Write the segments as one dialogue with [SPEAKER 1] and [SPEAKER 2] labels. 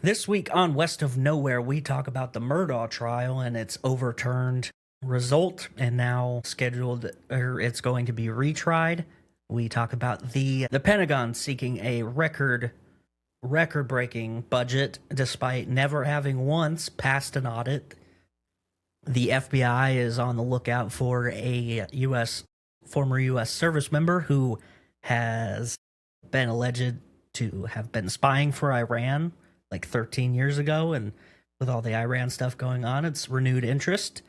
[SPEAKER 1] This week on West of Knowhere, we talk about the Murdaugh trial and its overturned result, and now scheduled, or it's going to be retried. We talk about the Pentagon seeking a record-breaking budget despite never having once passed an audit. The FBI is on the lookout for a former U.S. service member who has been alleged to have been spying for Iran like 13 years ago, and with all the Iran stuff going on, it's renewed interest.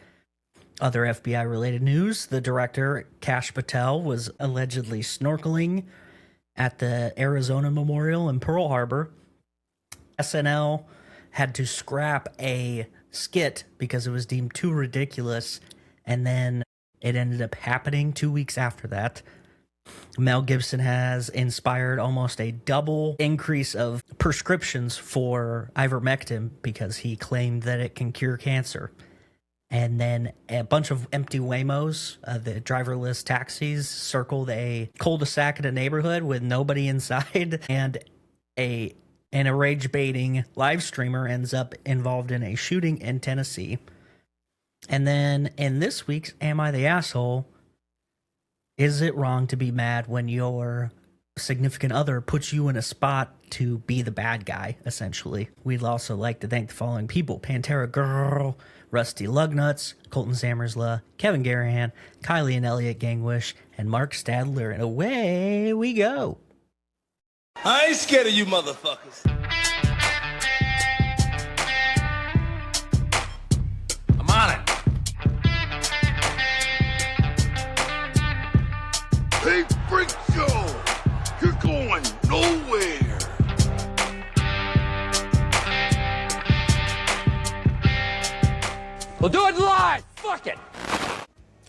[SPEAKER 1] Other FBI-related news, the director, Kash Patel, was allegedly snorkeling at the Arizona Memorial in Pearl Harbor. SNL had to scrap a skit because it was deemed too ridiculous, and then it ended up happening 2 weeks after that. Mel Gibson has inspired almost a double increase of prescriptions for ivermectin because he claimed that it can cure cancer. And then a bunch of empty Waymos, the driverless taxis, circled a cul-de-sac in a neighborhood with nobody inside, and an rage-baiting live streamer ends up involved in a shooting in Tennessee. And then in this week's Am I the Asshole? Is it wrong to be mad when your significant other puts you in a spot to be the bad guy, essentially? We'd also like to thank the following people: Pantera Girl, Rusty Lugnuts, Colton Zammersla, Kevin Garahan, Kylie and Elliot Gangwish, and Mark Stadler. And away we go.
[SPEAKER 2] I ain't scared of you motherfuckers. I'm on it.
[SPEAKER 3] Hey, freak show! You're going nowhere!
[SPEAKER 2] We'll do it live! Fuck it!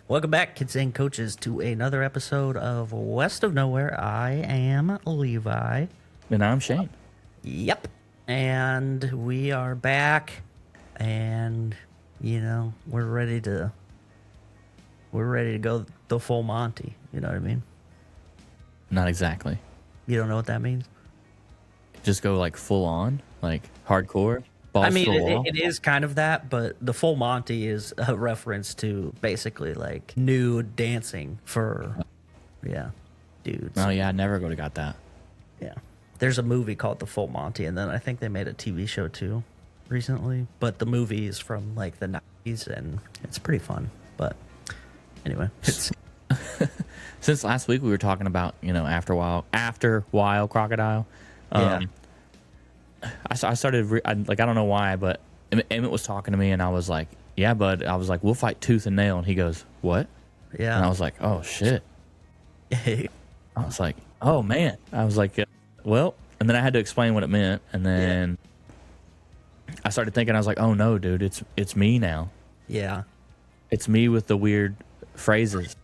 [SPEAKER 1] Welcome back, kids and coaches, to another episode of West of Knowhere. I am Levi.
[SPEAKER 4] And I'm Shane.
[SPEAKER 1] Yep. And we are back, and, you know, we're ready to go the full Monty. You know what I mean?
[SPEAKER 4] Not exactly.
[SPEAKER 1] You don't know what that means?
[SPEAKER 4] Just go like full on, like hardcore. Balls
[SPEAKER 1] I mean,
[SPEAKER 4] to the wall.
[SPEAKER 1] it is kind of that, but the full Monty is a reference to basically like nude dancing for, dudes.
[SPEAKER 4] Oh yeah, I never would have got that.
[SPEAKER 1] Yeah. There's a movie called The Full Monty, and then I think they made a TV show too recently. But the movie is from like the 90s, and it's pretty fun. But anyway, it's...
[SPEAKER 4] Since last week we were talking about, after a while crocodile. I started I don't know why, but Emmett was talking to me, and I was like, yeah, bud. I was like, we'll fight tooth and nail. And he goes, what?
[SPEAKER 1] Yeah.
[SPEAKER 4] And I was like, oh shit. I was like, oh man. I was like, well, and then I had to explain what it meant, and then I started thinking, I was like, oh no, dude, it's me now.
[SPEAKER 1] Yeah.
[SPEAKER 4] It's me with the weird phrases.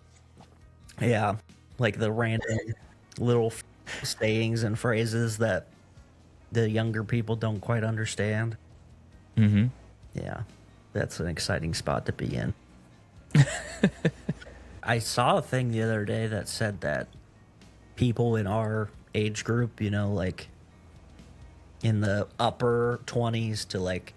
[SPEAKER 1] Yeah, like the random little sayings and phrases that the younger people don't quite understand.
[SPEAKER 4] Mm-hmm.
[SPEAKER 1] Yeah, that's an exciting spot to be in. I saw a thing the other day that said that people in our age group, like in the upper 20s to like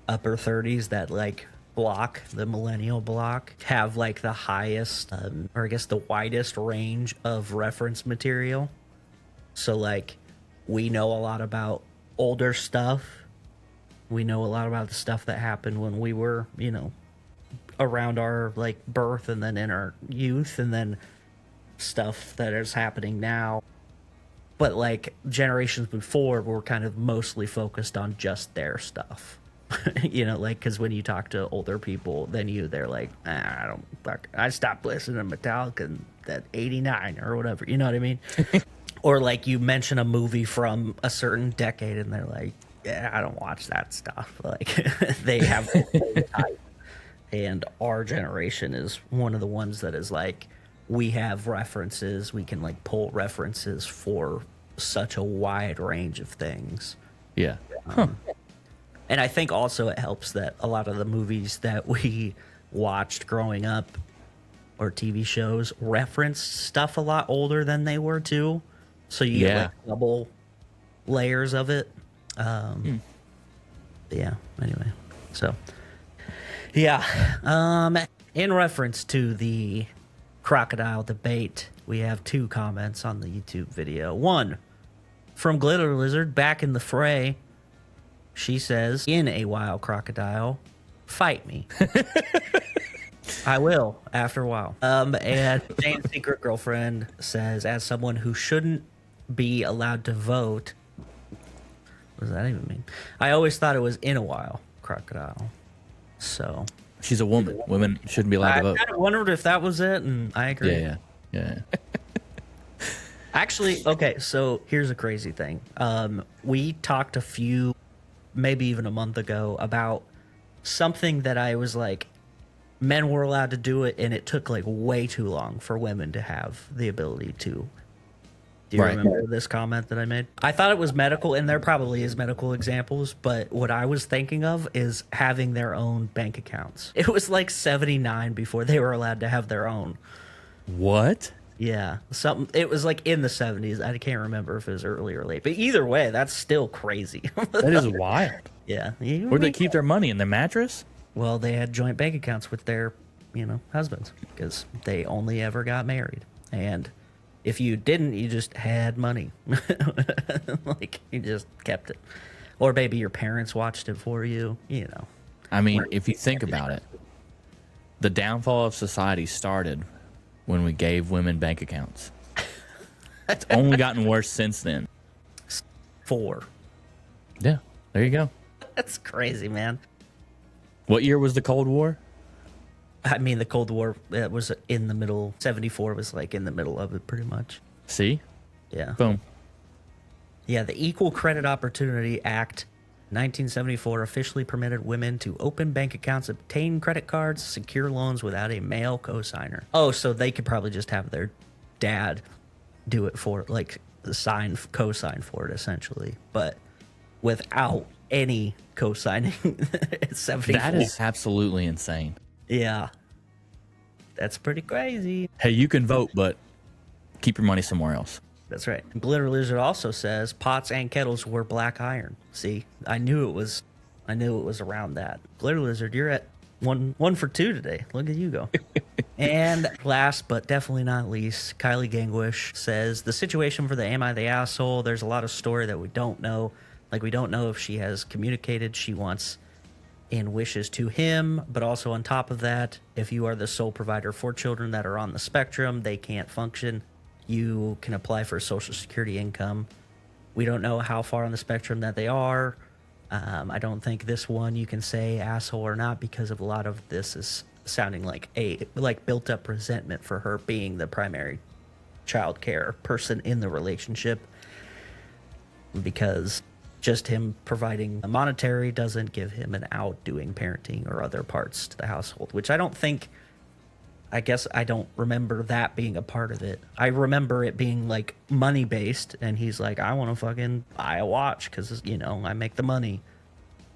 [SPEAKER 1] upper 30s, that like block, the millennial block, have like the highest or I guess the widest range of reference material. So like we know a lot about older stuff, we know a lot about the stuff that happened when we were around our like birth, and then in our youth, and then stuff that is happening now. But like generations before were kind of mostly focused on just their stuff. Like, because when you talk to older people than you, they're like, I stopped listening to Metallica in that 89 or whatever, you know what I mean? Or like you mention a movie from a certain decade and they're like, yeah, I don't watch that stuff. Like they have a type. And our generation is one of the ones that is like, we have references, we can like pull references for such a wide range of things.
[SPEAKER 4] Yeah.
[SPEAKER 1] And I think also it helps that a lot of the movies that we watched growing up, or TV shows, reference stuff a lot older than they were too. So you get like double layers of it. Yeah, anyway. So, yeah. In reference to the crocodile debate, we have 2 comments on the YouTube video. One, from Glitter Lizard, back in the fray. She says, in a wild crocodile, fight me. I will, after a while. And Jane's secret girlfriend says, as someone who shouldn't be allowed to vote, what does that even mean? I always thought it was in a wild crocodile. So
[SPEAKER 4] She's a woman. Women shouldn't be allowed to vote.
[SPEAKER 1] I kind of wondered if that was it, and I agree.
[SPEAKER 4] Yeah.
[SPEAKER 1] Actually, okay, so here's a crazy thing. We talked maybe even a month ago, about something that I was like, men were allowed to do it, and it took like way too long for women to have the ability to. Do you remember this comment that I made? I thought it was medical, and there probably is medical examples, but what I was thinking of is having their own bank accounts. It was like 79 before they were allowed to have their own.
[SPEAKER 4] What?
[SPEAKER 1] Yeah, it was like in the 70s. I can't remember if it was early or late, but either way, that's still crazy.
[SPEAKER 4] That is wild.
[SPEAKER 1] Yeah.
[SPEAKER 4] Where'd they keep their money? In their mattress?
[SPEAKER 1] Well, they had joint bank accounts with their, husbands, because they only ever got married. And if you didn't, you just had money. Like, you just kept it. Or maybe your parents watched it for you,
[SPEAKER 4] I mean, if you think about it, the downfall of society started when we gave women bank accounts. It's only gotten worse since then.
[SPEAKER 1] 4.
[SPEAKER 4] Yeah, there you go.
[SPEAKER 1] That's crazy, man.
[SPEAKER 4] What year was the Cold War?
[SPEAKER 1] I mean, the Cold War was in the middle. 74 was like in the middle of it, pretty much.
[SPEAKER 4] See?
[SPEAKER 1] Yeah.
[SPEAKER 4] Boom.
[SPEAKER 1] Yeah, the Equal Credit Opportunity Act 1974 officially permitted women to open bank accounts, obtain credit cards, secure loans without a male cosigner. Oh, so they could probably just have their dad do it for, like, co-sign for it, essentially, but without any co-signing. It's 74.
[SPEAKER 4] That is absolutely insane.
[SPEAKER 1] Yeah, that's pretty crazy.
[SPEAKER 4] Hey, you can vote, but keep your money somewhere else.
[SPEAKER 1] That's right. Glitter Lizard also says pots and kettles were black iron. See, I knew it was around that. Glitter Lizard, you're at one for 2 today. Look at you go. And last but definitely not least, Kylie Gangwish says the situation for the Am I the Asshole? There's a lot of story that we don't know. Like, we don't know if she has communicated she wants and wishes to him, but also on top of that, if you are the sole provider for children that are on the spectrum, they can't function. You can apply for Social Security income. We don't know how far on the spectrum that they are. I don't think this one you can say asshole or not, because of a lot of this is sounding like built up resentment for her being the primary child care person in the relationship, because just him providing a monetary doesn't give him an out doing parenting or other parts to the household, which I guess I don't remember that being a part of it. I remember it being like money based, and he's like, I want to fucking buy a watch because, I make the money.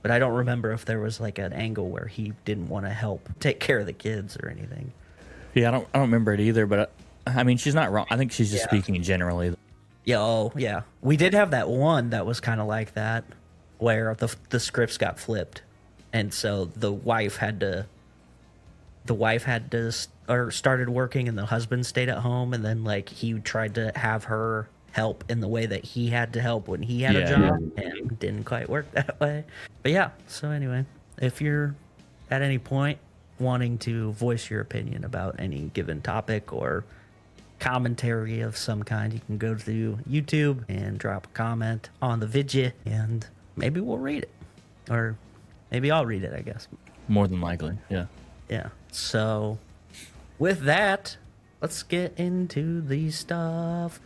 [SPEAKER 1] But I don't remember if there was like an angle where he didn't want to help take care of the kids or anything.
[SPEAKER 4] Yeah, I don't remember it either, but I mean, she's not wrong. I think she's just speaking generally.
[SPEAKER 1] Yeah, yeah. We did have that one that was kind of like that, where the scripts got flipped, and so the wife started working, and the husband stayed at home, and then like he tried to have her help in the way that he had to help when he had a job, and it didn't quite work that way. But yeah, so anyway, if you're at any point wanting to voice your opinion about any given topic or commentary of some kind, you can go to YouTube and drop a comment on the video, and maybe we'll read it, or maybe I'll read it, I guess.
[SPEAKER 4] More than likely, yeah.
[SPEAKER 1] Yeah. So with that, let's get into the stuff.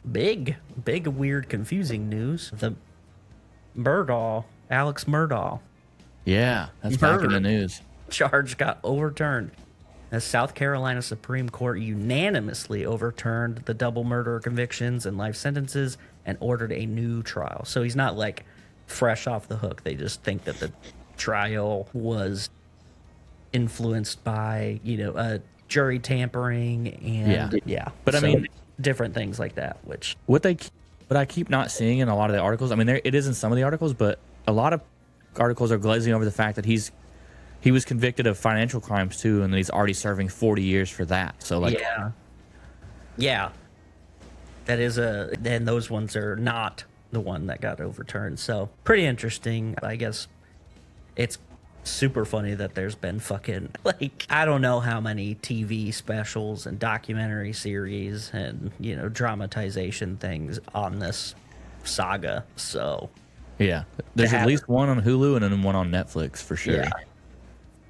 [SPEAKER 1] Big, weird, confusing news. The Alex Murdaugh
[SPEAKER 4] Yeah, that's back in the news.
[SPEAKER 1] charge got overturned. The South Carolina Supreme Court unanimously overturned the double murder convictions and life sentences and ordered a new trial. So he's not like fresh off the hook. They just think that the trial was influenced by, jury tampering and
[SPEAKER 4] But
[SPEAKER 1] so
[SPEAKER 4] I mean,
[SPEAKER 1] different things like that, which
[SPEAKER 4] what they but I keep not seeing in a lot of the articles. I mean, it is in some of the articles, but a lot of articles are glazing over the fact that he was convicted of financial crimes too, and that he's already serving 40 years for that. So like,
[SPEAKER 1] yeah, that is and those ones are not the one that got overturned. So pretty interesting. I guess it's super funny that there's been fucking like I don't know how many TV specials and documentary series and dramatization things on this saga. So
[SPEAKER 4] yeah, there's at least one on Hulu and then one on Netflix for sure.
[SPEAKER 1] Yeah.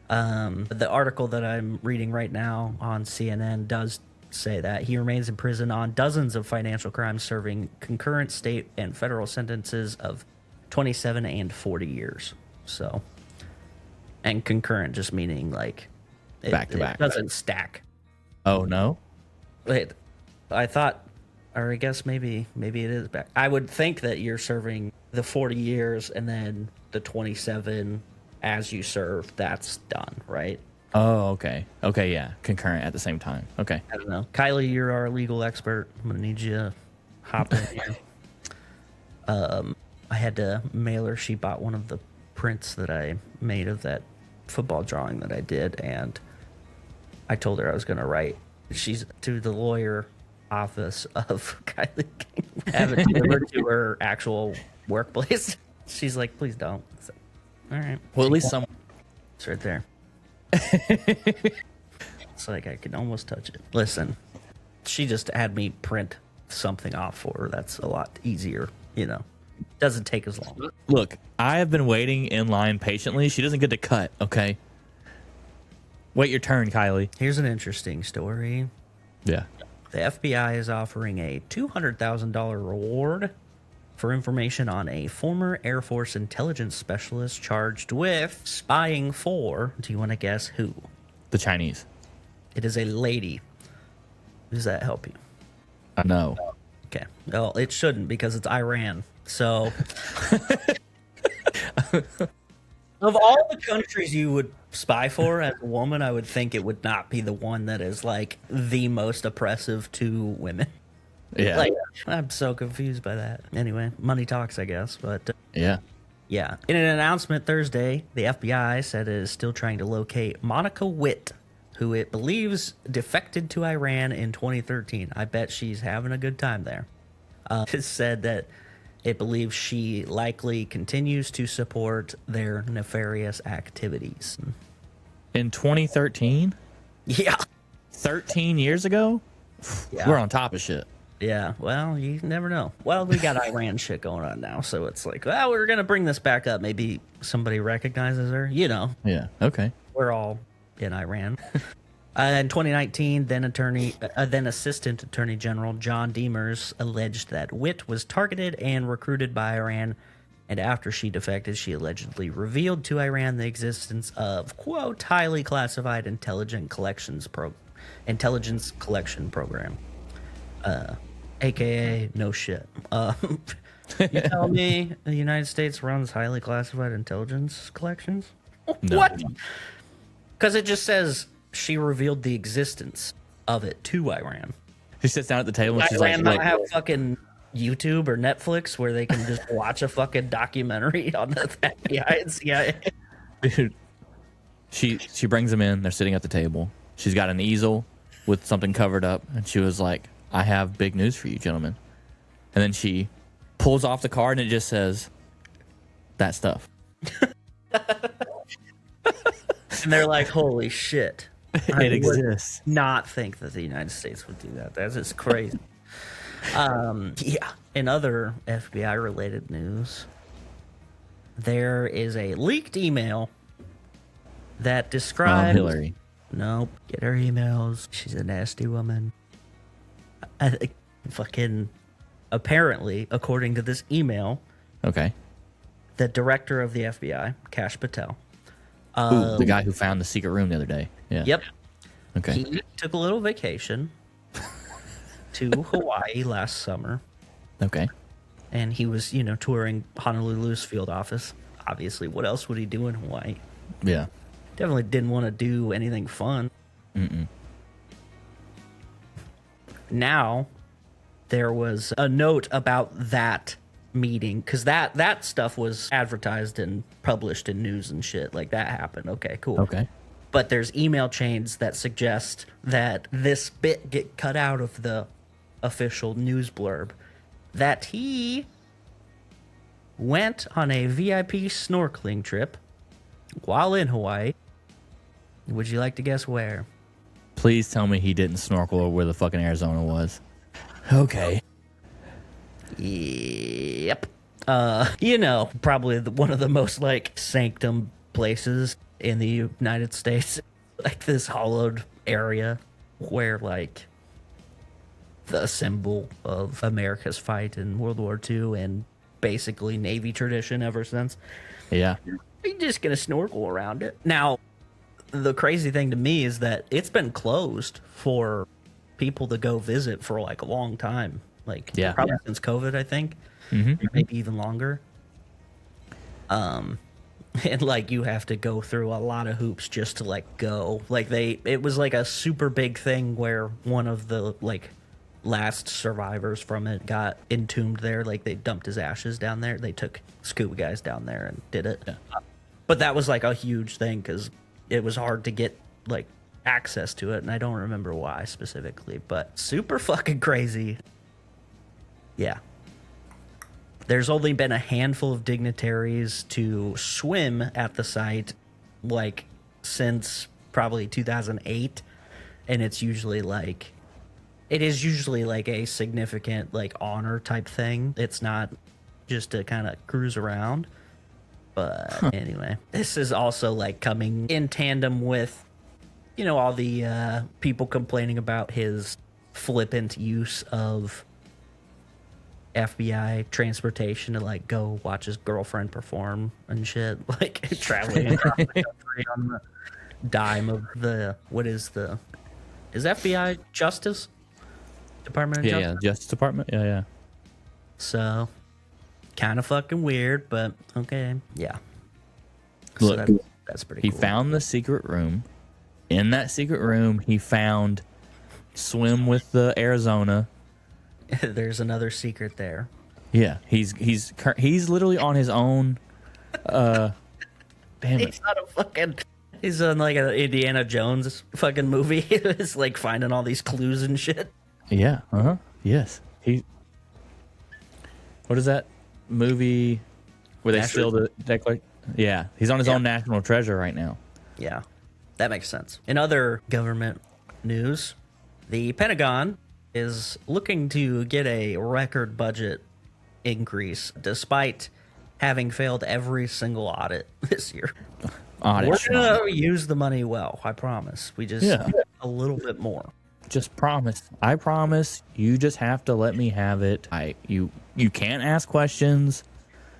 [SPEAKER 1] The article that I'm reading right now on CNN does say that he remains in prison on dozens of financial crimes, serving concurrent state and federal sentences of 27 and 40 years. So. And concurrent just meaning like
[SPEAKER 4] back to back.
[SPEAKER 1] It doesn't stack.
[SPEAKER 4] Oh no.
[SPEAKER 1] Wait, I thought, or I guess maybe it is back. I would think that you're serving the 40 years and then the 27 as you serve. That's done, right?
[SPEAKER 4] Oh, okay. Okay, yeah, concurrent at the same time. Okay.
[SPEAKER 1] I don't know. Kylie, you're our legal expert. I'm gonna need you to hop in here. I had to mail her. She bought one of the prints that I made of that football drawing that I did, and I told her I was going to write. She's to the lawyer office of Kylie King, have it delivered to her actual workplace. She's like, please don't. So, all right.
[SPEAKER 4] Well, at least some.
[SPEAKER 1] It's right there. It's like I can almost touch it. Listen, she just had me print something off for her. That's a lot easier, Doesn't take as long.
[SPEAKER 4] Look, I have been waiting in line patiently. She doesn't get to cut, okay? Wait your turn, Kylie.
[SPEAKER 1] Here's an interesting story.
[SPEAKER 4] Yeah.
[SPEAKER 1] The FBI is offering a $200,000 reward for information on a former Air Force intelligence specialist charged with spying for, do you want to guess who?
[SPEAKER 4] The Chinese.
[SPEAKER 1] It is a lady. Does that help you?
[SPEAKER 4] No.
[SPEAKER 1] Okay. Well, it shouldn't because it's Iran. So, of all the countries you would spy for as a woman, I would think it would not be the one that is like the most oppressive to women.
[SPEAKER 4] Yeah.
[SPEAKER 1] Like, I'm so confused by that. Anyway, money talks, I guess. But
[SPEAKER 4] yeah.
[SPEAKER 1] Yeah. In an announcement Thursday, the FBI said it is still trying to locate Monica Witt, who it believes defected to Iran in 2013. I bet she's having a good time there. It said that it believes she likely continues to support their nefarious activities.
[SPEAKER 4] In 2013?
[SPEAKER 1] Yeah.
[SPEAKER 4] 13 years ago?
[SPEAKER 1] Yeah.
[SPEAKER 4] We're on top of shit.
[SPEAKER 1] Yeah, well, you never know. Well, we got Iran shit going on now, so it's like, well, we're going to bring this back up. Maybe somebody recognizes her,
[SPEAKER 4] Yeah, okay.
[SPEAKER 1] We're all in Iran. In 2019, then Assistant Attorney General John Demers alleged that Witt was targeted and recruited by Iran, and after she defected, she allegedly revealed to Iran the existence of, quote, highly classified intelligence collection program, aka no shit. You tell me the United States runs highly classified intelligence collections?
[SPEAKER 4] No.
[SPEAKER 1] What? Because it just says she revealed the existence of it to Iran.
[SPEAKER 4] She sits down at the table and she's
[SPEAKER 1] Iran
[SPEAKER 4] like,
[SPEAKER 1] not have fucking YouTube or Netflix where they can just watch a fucking documentary on the FBI and CIA.
[SPEAKER 4] dude, she brings them in. They're sitting at the table. She's got an easel with something covered up, and she was like, I have big news for you, gentlemen. And then she pulls off the card and it just says that stuff.
[SPEAKER 1] And they're like, holy shit.
[SPEAKER 4] It exists.
[SPEAKER 1] Not think that the United States would do that. That's just crazy. Yeah. In other FBI related news, there is a leaked email that describes
[SPEAKER 4] Hillary.
[SPEAKER 1] Nope. Get her emails. She's a nasty woman. Fucking apparently, according to this email,
[SPEAKER 4] Okay.
[SPEAKER 1] the director of the FBI, Kash Patel.
[SPEAKER 4] Ooh, the guy who found the secret room the other day. Yeah.
[SPEAKER 1] Yep.
[SPEAKER 4] Okay.
[SPEAKER 1] He took a little vacation to Hawaii last summer.
[SPEAKER 4] Okay.
[SPEAKER 1] And he was, touring Honolulu's field office. Obviously, what else would he do in Hawaii?
[SPEAKER 4] Yeah.
[SPEAKER 1] Definitely didn't want to do anything fun.
[SPEAKER 4] Mm-mm.
[SPEAKER 1] Now, there was a note about that meeting, because that stuff was advertised and published in news and shit. Like, that happened. Okay, cool.
[SPEAKER 4] Okay.
[SPEAKER 1] But there's email chains that suggest that this bit get cut out of the official news blurb, that he went on a VIP snorkeling trip while in Hawaii. Would you like to guess where?
[SPEAKER 4] Please tell me he didn't snorkel over where the fucking Arizona was. Okay.
[SPEAKER 1] Yep. Probably one of the most, like, sanctum places in the United States. Like, this hollowed area where, like, the symbol of America's fight in World War II and basically Navy tradition ever since.
[SPEAKER 4] Yeah.
[SPEAKER 1] You're just gonna snorkel around it. Now, the crazy thing to me is that it's been closed for people to go visit for, like, a long time. Like, probably since COVID, I think. Maybe even longer. And, like, you have to go through a lot of hoops just to, like, go. Like, it was like a super big thing where one of the, like, last survivors from it got entombed there. Like, they dumped his ashes down there. They took scuba guys down there and did it. Yeah. But that was, like, a huge thing because it was hard to get, like, access to it. And I don't remember why specifically, but super fucking crazy. Yeah. There's only been a handful of dignitaries to swim at the site, like, since probably 2008. And it is usually like a significant, like, honor type thing. It's not just to kind of cruise around. But anyway, this is also, like, coming in tandem with, you know, all the people complaining about his flippant use of FBI transportation to, like, go watch his girlfriend perform and shit, like, traveling across the country on the dime of the is FBI Justice Department of Justice?
[SPEAKER 4] Yeah, Justice Department. Yeah.
[SPEAKER 1] So, kind of fucking weird, but okay, yeah.
[SPEAKER 4] Look,
[SPEAKER 1] so that's pretty cool.
[SPEAKER 4] He found the secret room. In that secret room, he found swim with the Arizona.
[SPEAKER 1] There's another secret there.
[SPEAKER 4] Yeah, he's literally on his own. Damn it!
[SPEAKER 1] He's on, like, an Indiana Jones fucking movie. It's like finding all these clues and shit.
[SPEAKER 4] Yeah. Yes. What is that movie where they steal the declaration? Yeah, he's on his own national treasure right now.
[SPEAKER 1] Yeah, that makes sense. In other government news, the Pentagon is looking to get a record budget increase despite having failed every single audit this year. We're going to use the money well, I promise. We just need a little bit more.
[SPEAKER 4] Just promise. I promise. You just have to let me have it. You can't ask questions.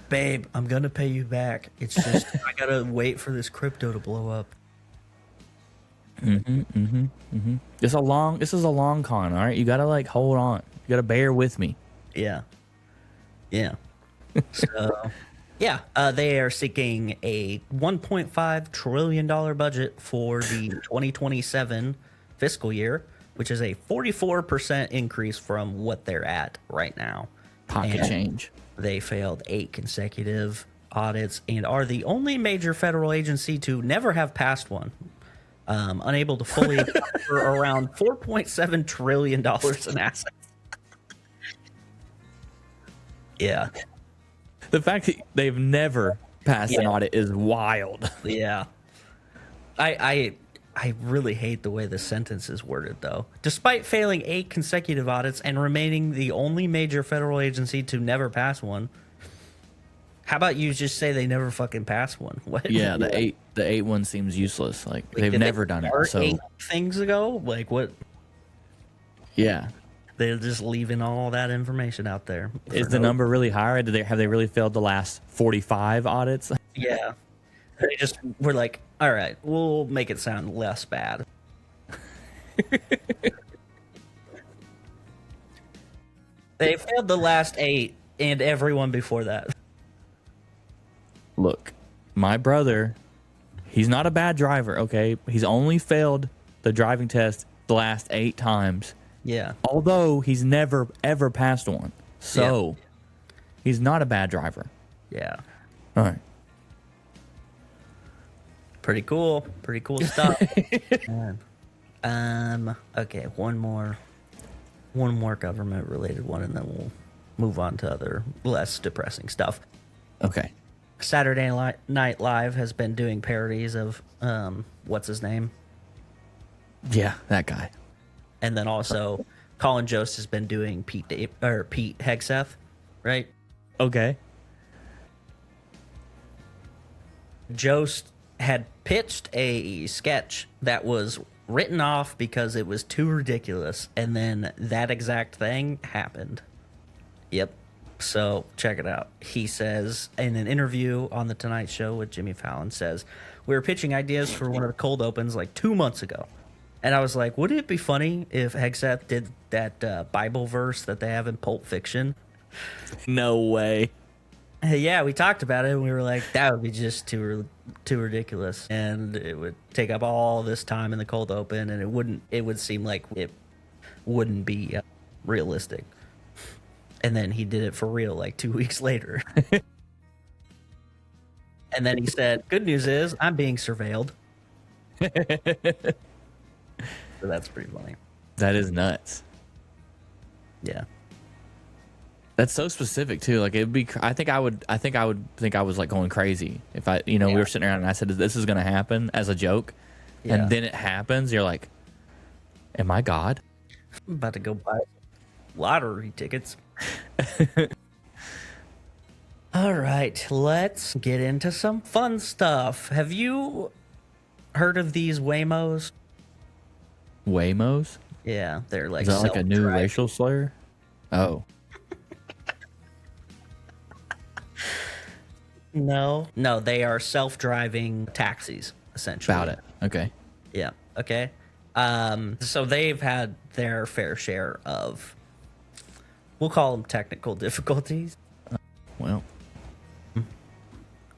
[SPEAKER 1] Babe, I'm going to pay you back. It's just I got to wait for this crypto to blow up.
[SPEAKER 4] This is a long con, all right? You gotta, like, hold on. You gotta bear with me.
[SPEAKER 1] Yeah. So, they are seeking a $1.5 trillion budget for the 2027 fiscal year, which is a 44% increase from what they're at right now.
[SPEAKER 4] Pocket change.
[SPEAKER 1] They failed 8 consecutive audits and are the only major federal agency to never have passed one. Unable to fully cover around $4.7 trillion in assets. Yeah.
[SPEAKER 4] The fact that they've never passed an audit is wild.
[SPEAKER 1] Yeah. I really hate the way the sentence is worded, though. Despite failing 8 consecutive audits and remaining the only major federal agency to never pass one, how about you just say they never fucking pass one? What?
[SPEAKER 4] Yeah, the eight one seems useless. Like they've never done it. So
[SPEAKER 1] 8 things ago, like what?
[SPEAKER 4] Yeah,
[SPEAKER 1] they're just leaving all that information out there.
[SPEAKER 4] Is the number really higher? Have they really failed the last 45 audits?
[SPEAKER 1] Yeah, they just were like, all right, we'll make it sound less bad. They failed the last 8 and everyone before that.
[SPEAKER 4] Look, my brother, he's not a bad driver, okay? He's only failed the driving test the last 8 times,
[SPEAKER 1] Yeah.
[SPEAKER 4] Although he's never, ever passed one. So he's not a bad driver.
[SPEAKER 1] Yeah.
[SPEAKER 4] All right.
[SPEAKER 1] Pretty cool. Pretty cool stuff. Okay, one more government related one, and then we'll move on to other less depressing stuff.
[SPEAKER 4] Okay.
[SPEAKER 1] Saturday Night Live has been doing parodies of what's his name?
[SPEAKER 4] Yeah, that guy.
[SPEAKER 1] And then also Colin Jost has been doing Pete Hegseth, right?
[SPEAKER 4] Okay.
[SPEAKER 1] Jost had pitched a sketch that was written off because it was too ridiculous, and then that exact thing happened. Yep. So check it out. He says in an interview on the Tonight Show with Jimmy Fallon, says, "We were pitching ideas for one of the cold opens like 2 months ago." And I was like, wouldn't it be funny if Hegseth did that Bible verse that they have in Pulp Fiction?
[SPEAKER 4] No way.
[SPEAKER 1] Yeah, we talked about it, and we were like, that would be just too ridiculous, and it would take up all this time in the cold open, and it would seem like it wouldn't be realistic. And then he did it for real like 2 weeks later. And then he said, "Good news is I'm being surveilled." So that's pretty funny.
[SPEAKER 4] That is nuts.
[SPEAKER 1] Yeah.
[SPEAKER 4] That's so specific too. Like it'd be. I think I would think I was like going crazy if we were sitting around and I said this is going to happen as a joke, and then it happens. You're like, "Am I God?"
[SPEAKER 1] I'm about to go buy lottery tickets. All right, let's get into some fun stuff. Have you heard of these Waymos?
[SPEAKER 4] Waymos?
[SPEAKER 1] Yeah, they're like
[SPEAKER 4] Is that like a new racial slur? Oh.
[SPEAKER 1] No, they are self-driving taxis, essentially.
[SPEAKER 4] About it. Okay.
[SPEAKER 1] Yeah. Okay. So they've had their fair share of, we'll call them technical difficulties.
[SPEAKER 4] Well,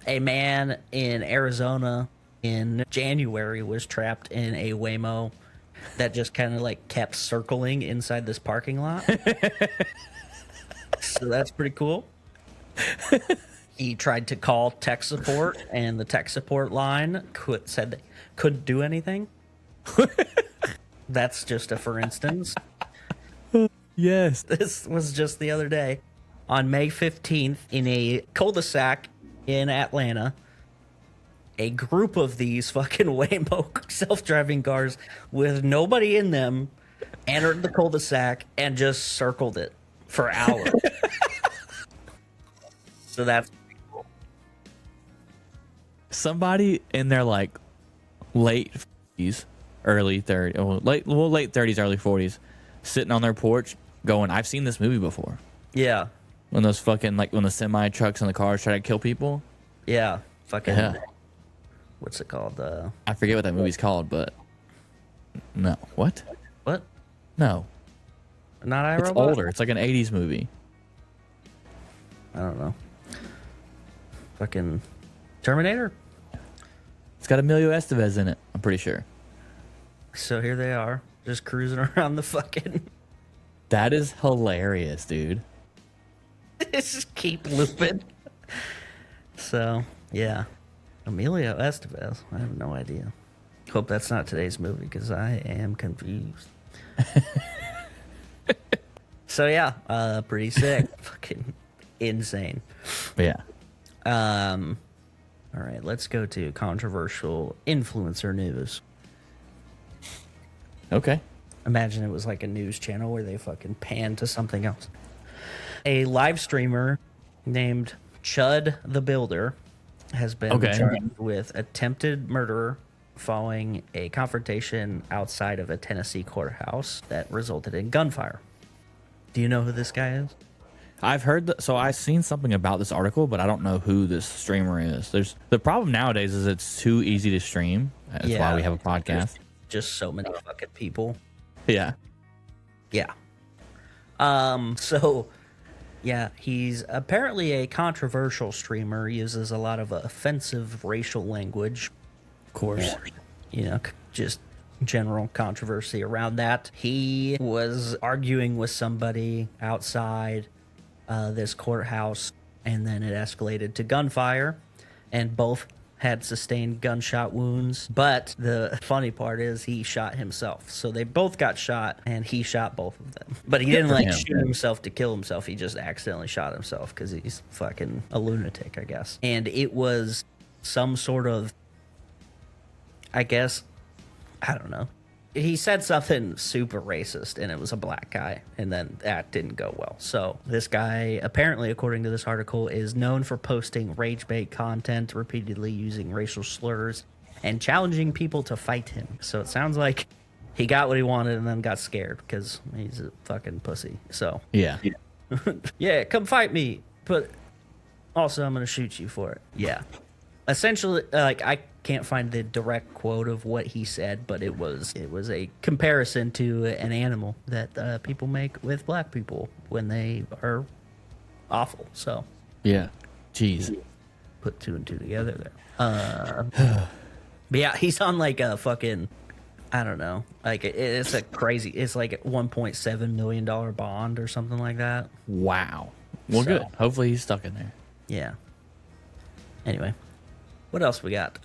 [SPEAKER 1] a man in Arizona in January was trapped in a Waymo that just kind of like kept circling inside this parking lot. So that's pretty cool. He tried to call tech support, and the tech support line said they couldn't do anything. That's just a for instance.
[SPEAKER 4] yes.
[SPEAKER 1] This was just the other day. On May 15th, in a cul-de-sac in Atlanta, a group of these fucking Waymo self-driving cars with nobody in them entered the cul-de-sac and just circled it for hours. So that's pretty cool.
[SPEAKER 4] Somebody in their like late 40s, early 30s, late 30s, early 40s, sitting on their porch going, "I've seen this movie before."
[SPEAKER 1] Yeah.
[SPEAKER 4] When those fucking when the semi trucks and the cars try to kill people.
[SPEAKER 1] Yeah. Fucking.
[SPEAKER 4] Yeah.
[SPEAKER 1] What's it called?
[SPEAKER 4] I forget what that movie's called, but no. What?
[SPEAKER 1] What?
[SPEAKER 4] No.
[SPEAKER 1] Not iRobot?
[SPEAKER 4] It's older. It's like an 80s movie.
[SPEAKER 1] I don't know. Fucking Terminator?
[SPEAKER 4] It's got Emilio Estevez in it, I'm pretty sure.
[SPEAKER 1] So here they are, just cruising around the fucking...
[SPEAKER 4] That is hilarious, dude.
[SPEAKER 1] Just keep looping. So, yeah. Emilio Estevez. I have no idea. Hope that's not today's movie, because I am confused. So, yeah. Pretty sick. Fucking insane.
[SPEAKER 4] But yeah.
[SPEAKER 1] All right, let's go to controversial influencer news.
[SPEAKER 4] Okay.
[SPEAKER 1] Imagine it was like a news channel where they fucking pan to something else. A live streamer named Chud the Builder has been charged with attempted murder following a confrontation outside of a Tennessee courthouse that resulted in gunfire. Do you know who this guy is?
[SPEAKER 4] I've heard so I've seen something about this article, but I don't know who this streamer is. The problem nowadays is it's too easy to stream. That's why we have a podcast.
[SPEAKER 1] Just so many fucking people.
[SPEAKER 4] Yeah.
[SPEAKER 1] Yeah. So yeah, he's apparently a controversial streamer, uses a lot of offensive racial language.
[SPEAKER 4] Of course.
[SPEAKER 1] You know, just general controversy around that. He was arguing with somebody outside this courthouse, and then it escalated to gunfire, and both had sustained gunshot wounds. But the funny part is he shot himself. So they both got shot, and he shot both of them. But he didn't like shoot himself to kill himself. He just accidentally shot himself because he's fucking a lunatic, I guess. And it was some sort of, I guess, I don't know. He said something super racist, and it was a black guy, and then that didn't go well. So this guy, apparently, according to this article, is known for posting rage-bait content, repeatedly using racial slurs, and challenging people to fight him. So it sounds like he got what he wanted and then got scared because he's a fucking pussy. So
[SPEAKER 4] Yeah.
[SPEAKER 1] yeah, come fight me, but also I'm gonna shoot you for it. Yeah, essentially, like, I can't find the direct quote of what he said, but it was a comparison to an animal that people make with black people when they are awful. So
[SPEAKER 4] Yeah. Jeez.
[SPEAKER 1] put two and two together there. But yeah, he's on like a fucking, I don't know, like it's a crazy, it's like a $1.7 million bond or something like that.
[SPEAKER 4] Wow. Well,
[SPEAKER 1] So-
[SPEAKER 4] good. Hopefully he's stuck in there.
[SPEAKER 1] Yeah. Anyway, what else we got?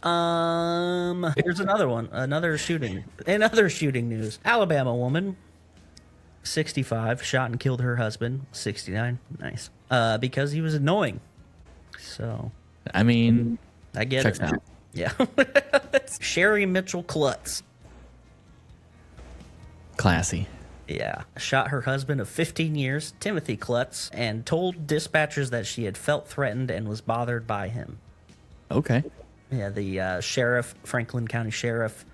[SPEAKER 1] Here's another one. Another shooting news. Alabama woman, 65, shot and killed her husband, 69. Nice. Because he was annoying. So
[SPEAKER 4] I mean,
[SPEAKER 1] I get
[SPEAKER 4] checks
[SPEAKER 1] it.
[SPEAKER 4] out.
[SPEAKER 1] Yeah. Sherry Mitchell Klutz.
[SPEAKER 4] Classy.
[SPEAKER 1] Yeah. Shot her husband of 15 years, Timothy Klutz, and told dispatchers that she had felt threatened and was bothered by him.
[SPEAKER 4] Okay.
[SPEAKER 1] Yeah, the sheriff, Franklin County Sheriff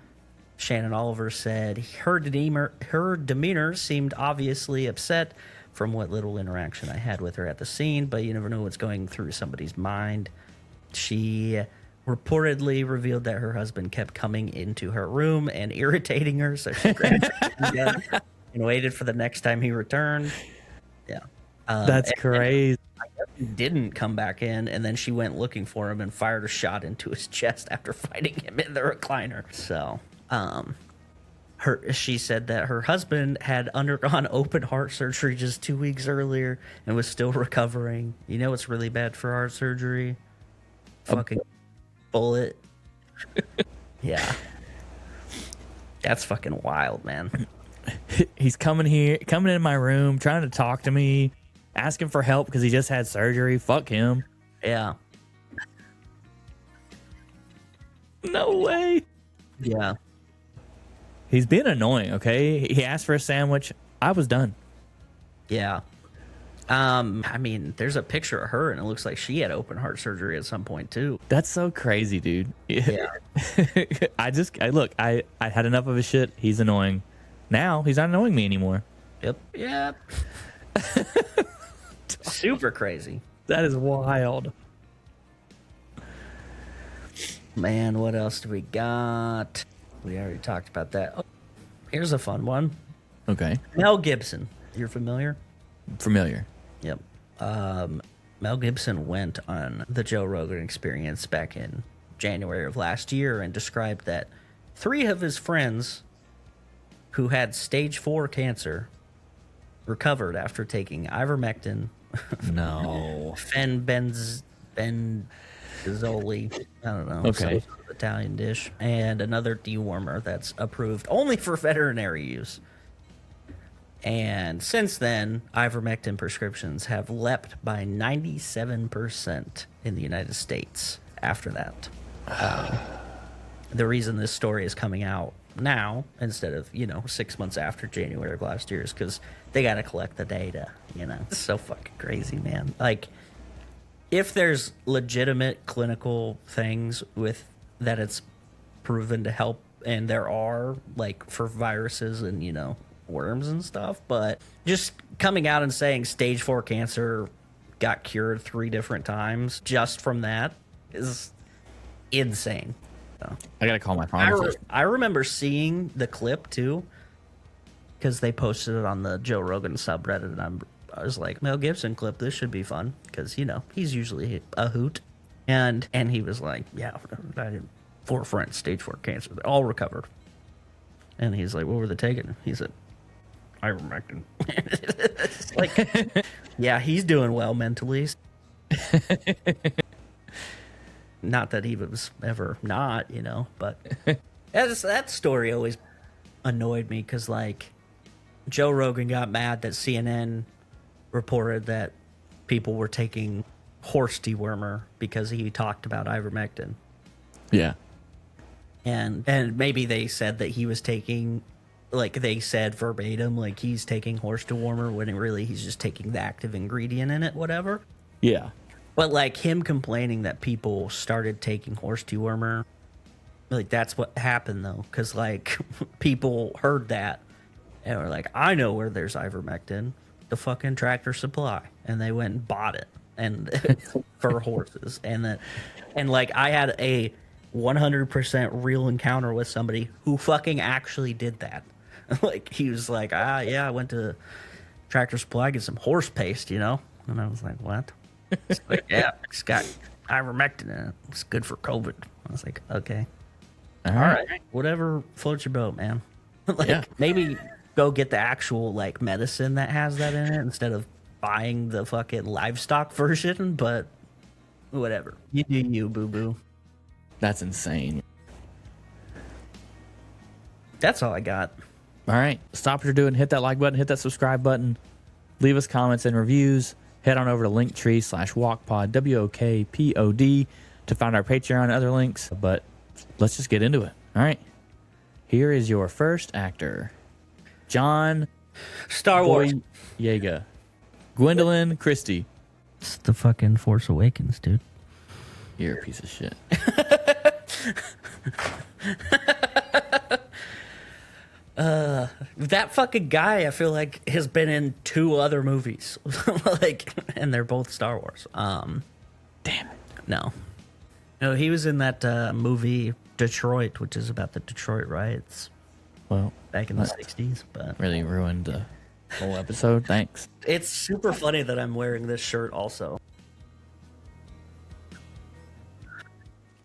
[SPEAKER 1] Shannon Oliver, said her demeanor seemed obviously upset from what little interaction I had with her at the scene, but you never know what's going through somebody's mind. She reportedly revealed that her husband kept coming into her room and irritating her, so she grabbed her again and waited for the next time he returned. Yeah.
[SPEAKER 4] That's crazy.
[SPEAKER 1] He didn't come back in, and then she went looking for him and fired a shot into his chest after fighting him in the recliner. So, she said that her husband had undergone open heart surgery just 2 weeks earlier and was still recovering. You know what's really bad for heart surgery? Fucking bullet. Yeah. That's fucking wild, man.
[SPEAKER 4] He's coming in my room, trying to talk to me, asking for help because he just had surgery. Fuck him.
[SPEAKER 1] Yeah.
[SPEAKER 4] No way.
[SPEAKER 1] Yeah.
[SPEAKER 4] He's being annoying, okay? He asked for a sandwich. I was done.
[SPEAKER 1] Yeah. I mean, there's a picture of her, and it looks like she had open heart surgery at some point too.
[SPEAKER 4] That's so crazy, dude.
[SPEAKER 1] Yeah.
[SPEAKER 4] I had enough of his shit. He's annoying. Now he's not annoying me anymore.
[SPEAKER 1] Yep. Yep. Super crazy.
[SPEAKER 4] That is wild.
[SPEAKER 1] Man, what else do we got? We already talked about that. Oh, here's a fun one.
[SPEAKER 4] Okay.
[SPEAKER 1] Mel Gibson. You're familiar?
[SPEAKER 4] Familiar.
[SPEAKER 1] Yep. Mel Gibson went on the Joe Rogan Experience back in January of last year and described that 3 of his friends who had stage 4 cancer recovered after taking ivermectin,
[SPEAKER 4] No.
[SPEAKER 1] benzoli, I don't know,
[SPEAKER 4] Okay.
[SPEAKER 1] some sort of Italian dish, and another dewormer that's approved only for veterinary use. And since then, ivermectin prescriptions have leapt by 97% in the United States after that. The reason this story is coming out now instead of 6 months after January of last year is because they got to collect the data. It's so fucking crazy, man. Like, if there's legitimate clinical things with that it's proven to help, and there are, like, for viruses and worms and stuff, but just coming out and saying stage 4 cancer got cured 3 different times just from that is insane. So,
[SPEAKER 4] I gotta call my pharmacist.
[SPEAKER 1] I remember seeing the clip too, because they posted it on the Joe Rogan subreddit, and I was like, Mel Gibson clip, this should be fun, because he's usually a hoot, and he was like, yeah, I had 4 friends, stage 4 cancer, they all recovered. And he's like, what were they taking? He said, ivermectin. It's like, yeah, he's doing well mentally. Not that he was ever not, you know, but that story always annoyed me because, like, Joe Rogan got mad that CNN reported that people were taking horse dewormer because he talked about ivermectin.
[SPEAKER 4] Yeah.
[SPEAKER 1] And maybe they said that he was taking, like, they said verbatim, like, he's taking horse dewormer when really he's just taking the active ingredient in it, whatever.
[SPEAKER 4] Yeah.
[SPEAKER 1] But, like, him complaining that people started taking horse dewormer, like, that's what happened, though. Because, like, people heard that and were like, I know where there's ivermectin, the fucking Tractor Supply. And they went and bought it and for horses. And like, I had a 100% real encounter with somebody who fucking actually did that. Like, he was like, yeah, I went to Tractor Supply, get some horse paste, you know? And I was like, what? It's like, yeah, it's got ivermectin in it. It's good for COVID. I was like, okay. All right. Whatever floats your boat, man. Like,
[SPEAKER 4] Yeah.
[SPEAKER 1] maybe go get the actual, like, medicine that has that in it instead of buying the fucking livestock version, but whatever. You do you, boo-boo.
[SPEAKER 4] That's insane.
[SPEAKER 1] That's all I got.
[SPEAKER 4] All right. Stop what you're doing. Hit that like button. Hit that subscribe button. Leave us comments and reviews. Head on over to Linktree/wokpod, WOKPOD, to find our Patreon and other links. But let's just get into it. All right. Here is your first actor, John
[SPEAKER 1] Star Wars.
[SPEAKER 4] Boyega. Gwendolyn Christie.
[SPEAKER 1] It's the fucking Force Awakens, dude.
[SPEAKER 4] You're a piece of shit.
[SPEAKER 1] That fucking guy, I feel like, has been in 2 other movies. Like, and they're both Star Wars.
[SPEAKER 4] Damn it.
[SPEAKER 1] No, he was in that movie Detroit, which is about the Detroit riots
[SPEAKER 4] Well,
[SPEAKER 1] back in the
[SPEAKER 4] that's
[SPEAKER 1] 60s. But
[SPEAKER 4] really ruined the whole episode. Thanks.
[SPEAKER 1] it's super funny that I'm wearing this shirt also.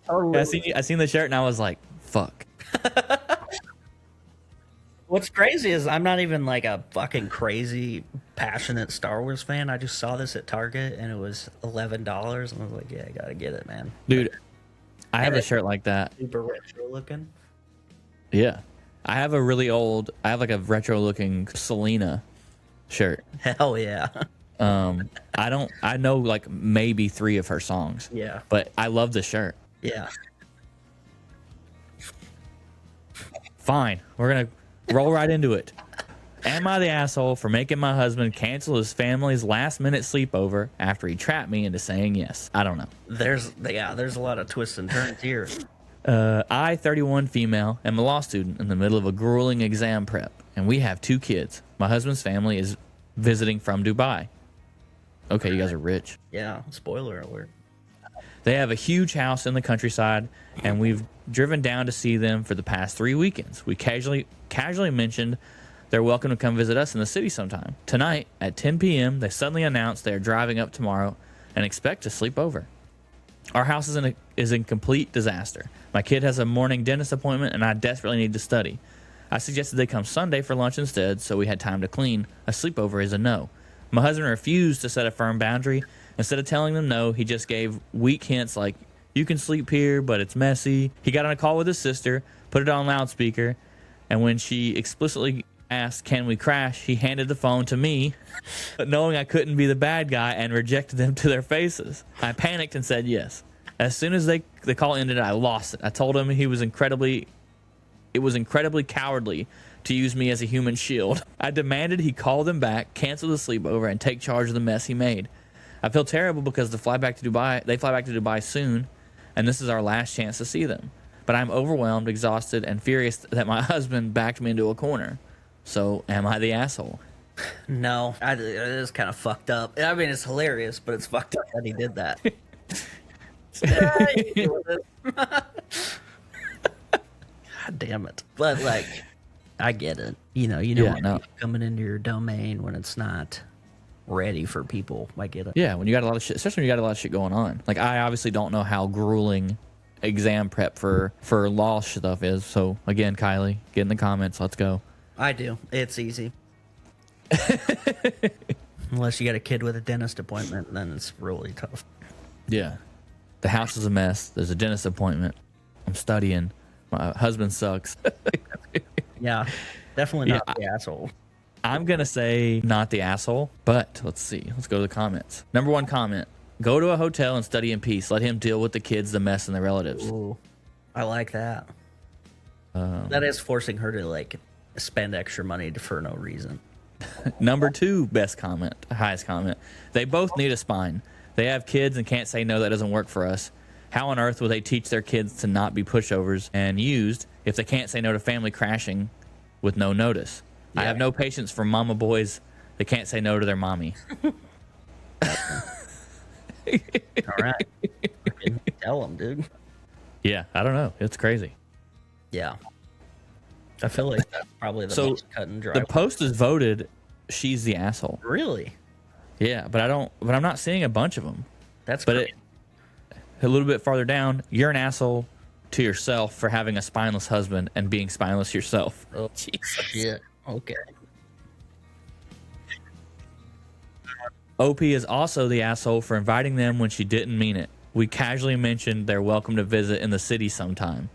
[SPEAKER 4] I seen the shirt and I was like, fuck.
[SPEAKER 1] What's crazy is I'm not even like a fucking crazy passionate Star Wars fan. I just saw this at Target and it was $11 and I was like, yeah, I gotta get it, man.
[SPEAKER 4] Dude, I have a shirt like that.
[SPEAKER 1] Super retro looking.
[SPEAKER 4] Yeah. I have like a retro looking Selena shirt.
[SPEAKER 1] Hell yeah.
[SPEAKER 4] I know like maybe 3 of her songs.
[SPEAKER 1] Yeah.
[SPEAKER 4] But I love the shirt.
[SPEAKER 1] Yeah.
[SPEAKER 4] Fine. We're going to roll right into it. Am I the asshole for making my husband cancel his family's last-minute sleepover after he trapped me into saying yes? I don't know.
[SPEAKER 1] There's a lot of twists and turns here.
[SPEAKER 4] I, 31 female, am a law student in the middle of a grueling exam prep, and we have 2 kids. My husband's family is visiting from Dubai. Okay, you guys are rich.
[SPEAKER 1] Yeah, spoiler alert.
[SPEAKER 4] They have a huge house in the countryside, and we've driven down to see them for the past 3 weekends. We casually mentioned they're welcome to come visit us in the city sometime. Tonight, at 10 p.m., they suddenly announced they are driving up tomorrow and expect to sleep over. Our house is in complete disaster. My kid has a morning dentist appointment, and I desperately need to study. I suggested they come Sunday for lunch instead, so we had time to clean. A sleepover is a no. My husband refused to set a firm boundary. Instead of telling them no, he just gave weak hints like, you can sleep here, but it's messy. He got on a call with his sister, put it on loudspeaker, and when she explicitly asked, can we crash, he handed the phone to me, but knowing I couldn't be the bad guy, and rejected them to their faces. I panicked and said yes. As soon as the call ended, I lost it. I told him it was incredibly cowardly to use me as a human shield. I demanded he call them back, cancel the sleepover, and take charge of the mess he made. I feel terrible because they fly back to Dubai soon, and this is our last chance to see them. But I'm overwhelmed, exhausted, and furious that my husband backed me into a corner. So, am I the asshole?
[SPEAKER 1] No, it is kind of fucked up. I mean, it's hilarious, but it's fucked up that he did that. God damn it. But, like, I get it. You know, coming into your domain when it's not ready for people. I get it.
[SPEAKER 4] Yeah, when you got a lot of shit, especially when you got a lot of shit going on. Like, I obviously don't know how grueling exam prep for law stuff is. So again, Kylie, get in the comments. Let's go.
[SPEAKER 1] I do. It's easy. Unless you got a kid with a dentist appointment, then it's really tough.
[SPEAKER 4] Yeah. The house is a mess. There's a dentist appointment. I'm studying. My husband sucks.
[SPEAKER 1] Yeah, definitely not the asshole.
[SPEAKER 4] I'm going to say not the asshole, but let's see. Let's go to the comments. Number 1 comment. Go to a hotel and study in peace. Let him deal with the kids, the mess, and the relatives.
[SPEAKER 1] Ooh, I like that. That is forcing her to, like, spend extra money for no reason.
[SPEAKER 4] Number 2 best comment, highest comment. They both need a spine. They have kids and can't say no, that doesn't work for us. How on earth will they teach their kids to not be pushovers and used if they can't say no to family crashing with no notice? Yeah. I have no patience for mama boys that can't say no to their mommy.
[SPEAKER 1] All right. Tell them, dude.
[SPEAKER 4] Yeah, I don't know. It's crazy.
[SPEAKER 1] Yeah. I feel like that's probably the most cut and dry.
[SPEAKER 4] The post is voted she's the asshole.
[SPEAKER 1] Really?
[SPEAKER 4] Yeah, but I'm not seeing a bunch of them.
[SPEAKER 1] That's
[SPEAKER 4] but
[SPEAKER 1] great.
[SPEAKER 4] A little bit farther down, you're an asshole to yourself for having a spineless husband and being spineless yourself.
[SPEAKER 1] Oh, Jesus. Shit. Okay.
[SPEAKER 4] OP is also the asshole for inviting them when she didn't mean it. We casually mentioned they're welcome to visit in the city sometime.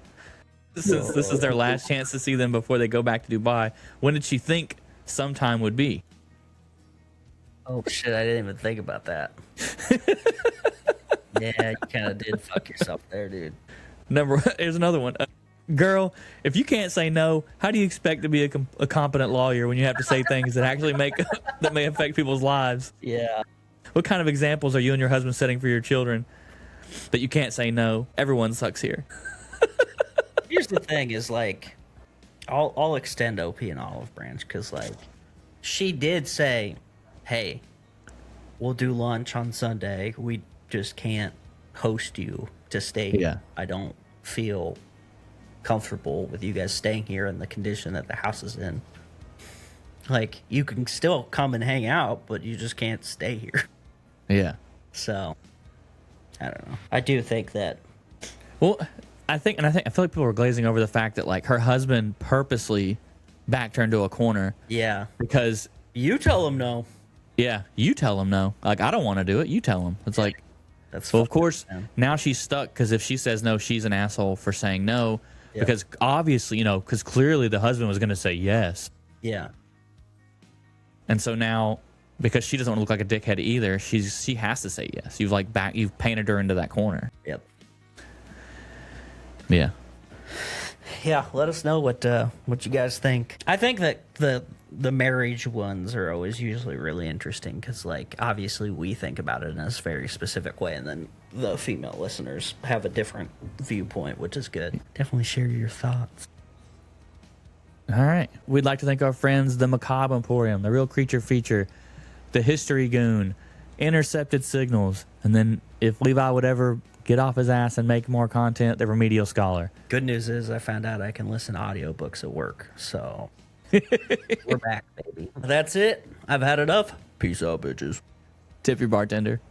[SPEAKER 4] Since this is their last chance to see them before they go back to Dubai, when did she think sometime would be?
[SPEAKER 1] Oh, shit. I didn't even think about that. Yeah, you kind of did fuck yourself there, dude.
[SPEAKER 4] Here's another one. Girl, if you can't say no, how do you expect to be a competent lawyer when you have to say things that actually that may affect people's lives?
[SPEAKER 1] Yeah.
[SPEAKER 4] What kind of examples are you and your husband setting for your children that you can't say no? Everyone sucks here.
[SPEAKER 1] Here's the thing is, like, I'll extend OP and Olive Branch because, like, she did say, hey, we'll do lunch on Sunday. We just can't host you to stay here.
[SPEAKER 4] Yeah.
[SPEAKER 1] I don't feel comfortable with you guys staying here in the condition that the house is in. Like, you can still come and hang out, but you just can't stay here.
[SPEAKER 4] Yeah.
[SPEAKER 1] So, I don't know. I do think that.
[SPEAKER 4] Well, I feel like people are glazing over the fact that, like, her husband purposely backed her into a corner.
[SPEAKER 1] Yeah.
[SPEAKER 4] Because
[SPEAKER 1] you tell him no.
[SPEAKER 4] Yeah, you tell him no. Like, I don't want to do it. You tell him. It's like,
[SPEAKER 1] that's
[SPEAKER 4] well, of course, now she's stuck because if she says no, she's an asshole for saying no. Yeah. Because obviously, because clearly the husband was going to say yes.
[SPEAKER 1] Yeah.
[SPEAKER 4] And so now, because she doesn't want to look like a dickhead either, she has to say yes. You've painted her into that corner.
[SPEAKER 1] Yep.
[SPEAKER 4] Yeah.
[SPEAKER 1] Yeah. Let us know what you guys think. I think that the marriage ones are always usually really interesting because, like, obviously we think about it in a very specific way, and then the female listeners have a different viewpoint, which is good. Definitely share your thoughts.
[SPEAKER 4] All right. We'd like to thank our friends, the Macabre Emporium, the Real Creature Feature, the History Goon, Intercepted Signals, and then if Levi would ever get off his ass and make more content, the Remedial Scholar.
[SPEAKER 1] Good news is I found out I can listen to audiobooks at work, so we're back, baby. That's it. I've had enough. Peace out, bitches.
[SPEAKER 4] Tip your bartender.